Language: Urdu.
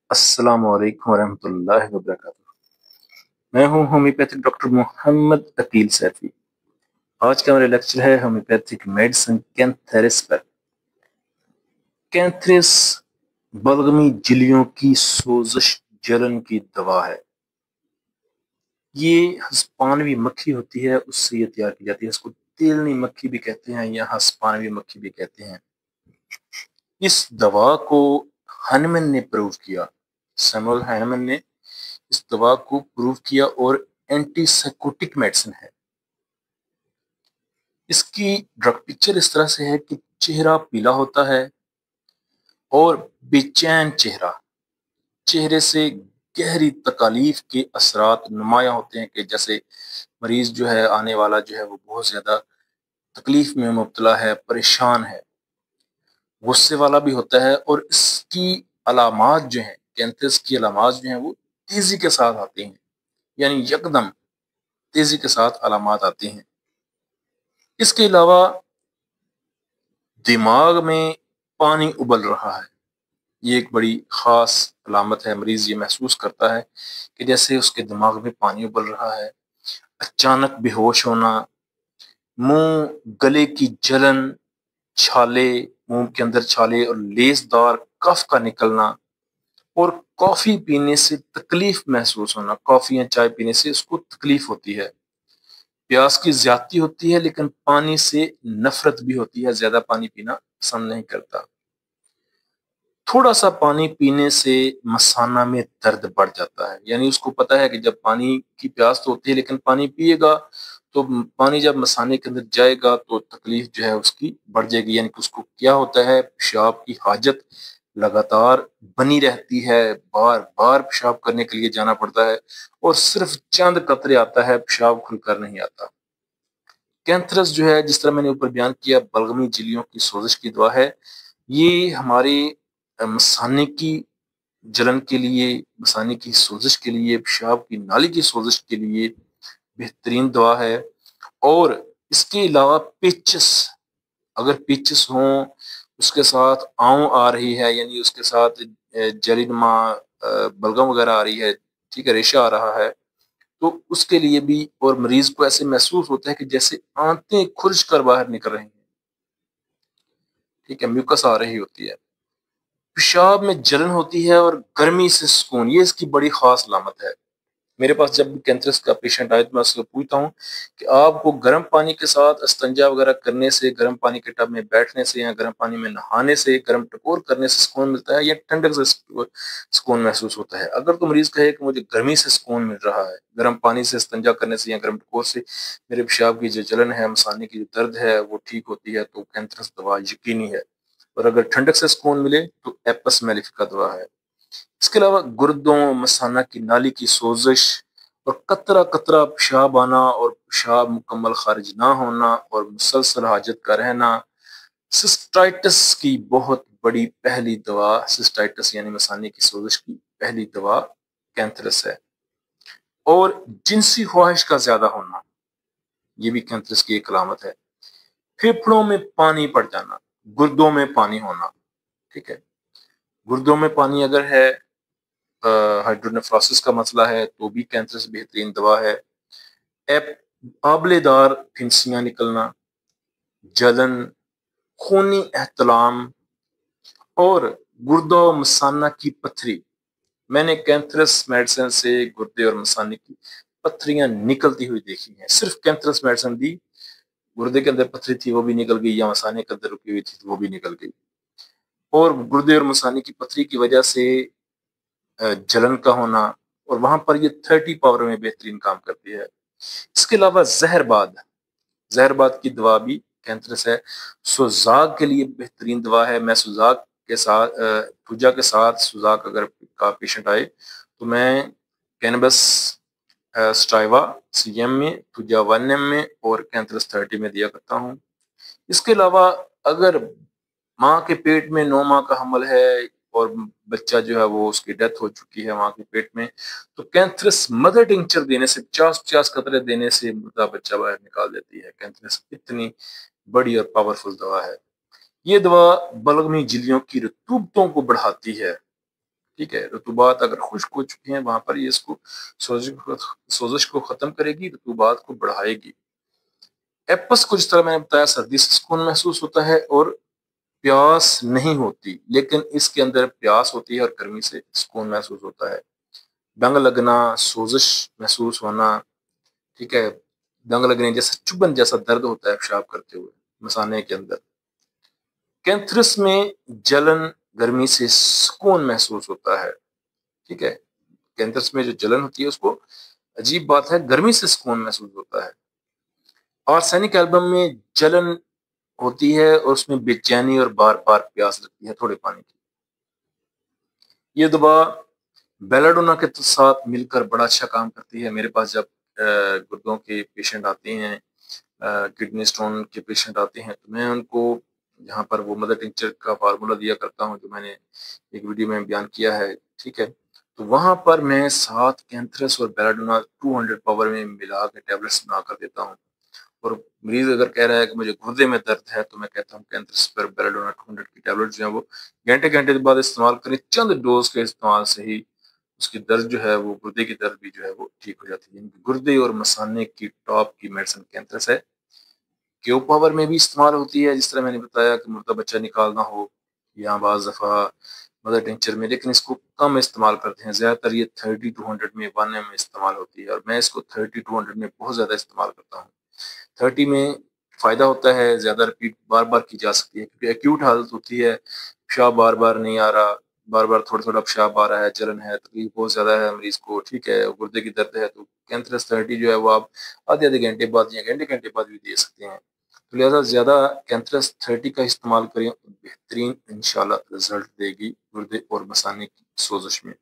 السلام علیکم ورحمۃ اللہ وبرکاتہ۔ میں ہوں ہومیوپیتھک ڈاکٹر محمد عقیل سیفی۔ آج کا میرا لیکچر ہے ہومیوپیتھک میڈیسن کینتھیرس پر۔ کینتھیرس بلغمی جھلیوں کی سوزش جلن کی دوا ہے۔ یہ ہسپانوی مکھی ہوتی ہے، اس سے یہ تیار کی جاتی ہے۔ اس کو تیلنی مکھی بھی کہتے ہیں یا ہسپانوی مکھی بھی کہتے ہیں۔ اس دوا کو ہینمن نے پروو کیا، سیموئل ہینمن نے اس دوا کو پروو کیا، اور اینٹی سائکوٹک میڈیسن ہے۔ اس کی ڈرگ پکچر اس طرح سے ہے کہ چہرہ پیلا ہوتا ہے اور بے چین چہرے سے گہری تکالیف کے اثرات نمایاں ہوتے ہیں، کہ جیسے مریض جو ہے آنے والا جو ہے وہ بہت زیادہ تکلیف میں مبتلا ہے، پریشان ہے، غصے والا بھی ہوتا ہے، اور اس کی علامات جو ہیں، کینتھیرس کی علامات جو ہیں وہ تیزی کے ساتھ آتے ہیں، یعنی یکدم تیزی کے ساتھ علامات آتے ہیں۔ اس کے علاوہ دماغ میں پانی ابل رہا ہے، یہ ایک بڑی خاص علامت ہے۔ مریض یہ محسوس کرتا ہے کہ جیسے اس کے دماغ میں پانی ابل رہا ہے۔ اچانک بے ہوش ہونا، منہ گلے کی جلن، چھالے، منہ کے اندر چھالے اور لیس دار کف کا نکلنا، اور کافی پینے سے تکلیف محسوس ہونا۔ کافی یا چائے پینے سے اس کو تکلیف ہوتی ہے۔ پیاس کی زیادتی ہوتی ہے، لیکن پانی سے نفرت بھی ہوتی ہے، زیادہ پانی پینا پسند نہیں کرتا۔ تھوڑا سا پانی پینے سے مثانہ میں درد بڑھ جاتا ہے، یعنی اس کو پتا ہے کہ جب پانی کی پیاس تو ہوتی ہے، لیکن پانی پیے گا تو پانی جب مثانے کے اندر جائے گا تو تکلیف جو ہے اس کی بڑھ جائے گی، یعنی کہ اس کو کیا ہوتا ہے، پیشاب کی حاجت لگاتار بنی رہتی ہے، بار بار پیشاب کرنے کے لیے جانا پڑتا ہے، اور صرف چند قطرے آتا ہے، پیشاب کھل کر نہیں آتا۔ کینتھیرس جو ہے، جس طرح میں نے اوپر بیان کیا، بلغمی جھلیوں کی سوزش کی دوا ہے۔ یہ ہمارے مثانے کی جلن کے لیے، مثانے کی سوزش کے لیے، پیشاب کی نالی کی سوزش کے لیے بہترین دوا ہے۔ اور اس کے علاوہ پیچس، اگر پیچس ہوں، اس کے ساتھ آؤں آ رہی ہے، یعنی اس کے ساتھ جلی نما بلغم وغیرہ آ رہی ہے، ٹھیک ہے، ریشہ آ رہا ہے، تو اس کے لیے بھی، اور مریض کو ایسے محسوس ہوتا ہے کہ جیسے آنتیں کھرچ کر باہر نکل رہی ہیں، ٹھیک ہے، میوکس آ رہی ہوتی ہے، پیشاب میں جلن ہوتی ہے، اور گرمی سے سکون، یہ اس کی بڑی خاص علامت ہے۔ میرے پاس جب کینتھیرس کا پیشنٹ آئے تو میں اس کو پوچھتا ہوں کہ آپ کو گرم پانی کے ساتھ استنجا وغیرہ کرنے سے، گرم پانی کے ٹب میں بیٹھنے سے، یا گرم پانی میں نہانے سے، گرم ٹکور کرنے سے سکون ملتا ہے، یا ٹھنڈک سے سکون محسوس ہوتا ہے؟ اگر تو مریض کہے کہ مجھے گرمی سے سکون مل رہا ہے، گرم پانی سے استنجا کرنے سے یا گرم ٹکور سے میرے پیشاب کی جو جلن ہے، مثانے کی جو درد ہے وہ ٹھیک ہوتی ہے، تو کینتھیرس دوا یقینی ہے۔ اور اگر ٹھنڈک سے سکون ملے تو ایپس میلیفکا دوا ہے۔ اس کے علاوہ گردوں، مثانہ کی نالی کی سوزش، اور قطرہ قطرہ پیشاب آنا، اور پیشاب مکمل خارج نہ ہونا، اور مسلسل حاجت کا رہنا، سسٹائٹس کی بہت بڑی پہلی دوا، سسٹائٹس یعنی مثانے کی سوزش کی پہلی دوا کینتھیرس ہے۔ اور جنسی خواہش کا زیادہ ہونا، یہ بھی کینتھیرس کی ایک علامت ہے۔ پھیپھڑوں میں پانی پڑ جانا، گردوں میں پانی ہونا، ٹھیک ہے، گردوں میں پانی اگر ہے، ہائیڈرونیفراسس کا مسئلہ ہے، تو بھی کینتھیرس بہترین دوا ہے۔ آبلے دار پھنسیاں نکلنا، جلن، خونی احتلام، اور گردوں و مثانہ کی پتھری۔ میں نے کینتھیرس میڈیسن سے گردے اور مثانے کی پتھریاں نکلتی ہوئی دیکھی ہیں، صرف کینتھیرس میڈیسن دی، گردے کے اندر پتھری تھی وہ بھی نکل گئی، یا مثانے کے اندر رکی ہوئی تھی وہ بھی نکل گئی۔ اور گردے اور مثانے کی پتھری کی وجہ سے جلن کا ہونا، اور وہاں پر یہ 30 پاور میں بہترین کام کرتی ہے۔ اس کے علاوہ زہر باد کی دوا بھی کینتھیرس ہے۔ سوزاک کے لیے بہترین دوا ہے۔ میں سوزاک کے ساتھ، توجا کے ساتھ سوزاک اگر کا پیشنٹ آئے تو میں کینبس سٹائوا CM میں، توجا 1M میں، اور کینتھیرس 30 میں دیا کرتا ہوں۔ اس کے علاوہ اگر ماں کے پیٹ میں 9 ماہ کا حمل ہے، اور بچہ جو ہے وہ اس کی ڈیتھ ہو چکی ہے ماں کے پیٹ میں، تو کینتھیرس مدر ٹنکچر دینے سے، 50 قطرے دینے سے مردہ بچہ باہر نکال دیتی ہے۔ کینتھیرس اتنی بڑی اور پاورفل دوا ہے۔ یہ دوا بلغمی جھلیوں کی رطوبتوں کو بڑھاتی ہے، ٹھیک ہے، رطوبات اگر خشک ہو چکی ہیں وہاں پر یہ اس کو سوزش کو ختم کرے گی، رطوبات کو بڑھائے گی۔ ایپس کو جس طرح میں نے بتایا سردی سے سکون محسوس ہوتا ہے اور پیاس نہیں ہوتی، لیکن اس کے اندر پیاس ہوتی ہے اور گرمی سے سکون محسوس ہوتا ہے۔ دنگ لگنا، سوزش محسوس ہونا، ٹھیک ہے، دنگ لگنے جیسا چبھن جیسا درد ہوتا ہے پیشاب کرتے ہوئے مثانے کے اندر۔ کینتھرس میں جلن، گرمی سے سکون محسوس ہوتا ہے، ٹھیک ہے، کینتھرس میں جو جلن ہوتی ہے اس کو، عجیب بات ہے، گرمی سے سکون محسوس ہوتا ہے۔ آرسینک ایلبم میں جلن ہوتی ہے اور اس میں بے چینی اور بار بار پیاس لگتی ہے تھوڑے پانی کی۔ یہ دوا بیلاڈونا کے ساتھ مل کر بڑا اچھا کام کرتی ہے۔ میرے پاس جب گردوں کے پیشنٹ آتے ہیں، کڈنی سٹون کے پیشنٹ آتے ہیں، تو میں ان کو یہاں پر وہ مدر ٹنکچر کا فارمولا دیا کرتا ہوں جو میں نے ایک ویڈیو میں بیان کیا ہے، ٹھیک ہے، تو وہاں پر میں 7 کینتھرس اور بیلاڈونا 200 پاور میں ملا کے ٹیبلٹس بنا کر دیتا ہوں۔ اور مریض اگر کہہ رہا ہے کہ مجھے گردے میں درد ہے تو میں کہتا ہوں کینتھرس پر بیلاڈونا 200 کی ٹیبلٹ جو ہیں وہ گھنٹے کے بعد استعمال کریں، چند ڈوز کے استعمال سے ہی اس کی درد جو ہے وہ گردے کی درد بھی جو ہے وہ ٹھیک ہو جاتی ہے۔ یعنی گردے اور مثانے کی ٹاپ کی میڈیسن کینتھرس ہے۔ کیو پاور میں بھی استعمال ہوتی ہے، جس طرح میں نے بتایا کہ مردہ بچہ نکالنا ہو یا بعض دفعہ مدر ٹنچر میں، لیکن اس کو کم استعمال کرتے ہیں، زیادہ تر یہ 30 to 100 میں 1 میں استعمال ہوتی ہے، اور میں اس کو 30 to 100 میں بہت زیادہ استعمال کرتا ہوں۔ 30 میں فائدہ ہوتا ہے، زیادہ رپیٹ بار بار کی جا سکتی ہے، کیونکہ ایکیوٹ حالت ہوتی ہے، پیشاب بار بار نہیں آ رہا، بار بار تھوڑا تھوڑا پیشاب آ رہا ہے، جلن ہے، تکلیف بہت زیادہ ہے مریض کو، ٹھیک ہے، گردے کی درد ہے، تو کینتھرس 30 جو ہے وہ آپ آدھے گھنٹے بعد یا گھنٹے بعد بھی دے سکتے ہیں۔ تو لہٰذا زیادہ کینتھرس 30 کا استعمال کریں، بہترین انشاءاللہ رزلٹ دے گی گردے اور مثانے کی سوزش میں۔